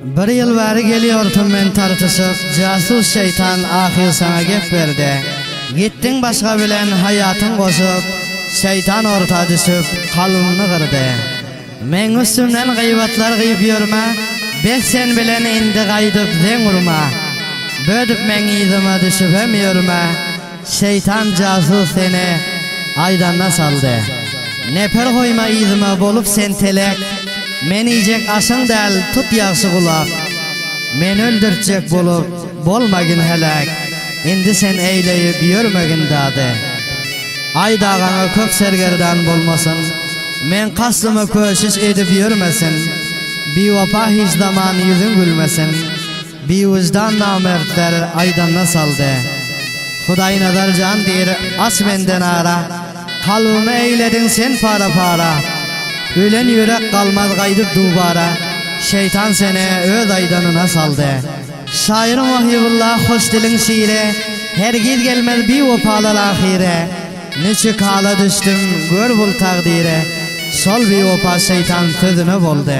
Bir yıl bari geliyortum men tartışıp, casus şeytan ahir sana gep verdi. Gittin başka bilen hayatın koşup, şeytan orta düşüp kalbimni kırdı. Men üstümden gıybatlar gıyıp yürüme, bek sen bilen indi gaydıp den urma. Bödüp men izime düşüp hem yürüme, şeytan casus seni aydanna saldı. Neper koyma izime bolup sen telek, men yiyecek aşın del tut yaxşı kulak. Men öldürtecek bolup bolmagin helak, indi sen eyleyip yürmegin dadı. Ay dağana köp sergerdan bolmasın, men kastımı köşüş edip yürmesin. Bir vapa hiç zaman yüzün gülmesin, bir vicdan namertler aydanna saldı. Huday nazar can dir as menden ara, kalbime eyledin sen para para. Ölen yürek kalmaz gaydıp dubara, şeytan seni öz aydanına saldı. Şair Muhibullah hoş dilin şiire, hergiz gelmez bir vapalar ahire. Neçik hala düştüm gör bul takdire, sol bir vapa şeytan sözüne boldu.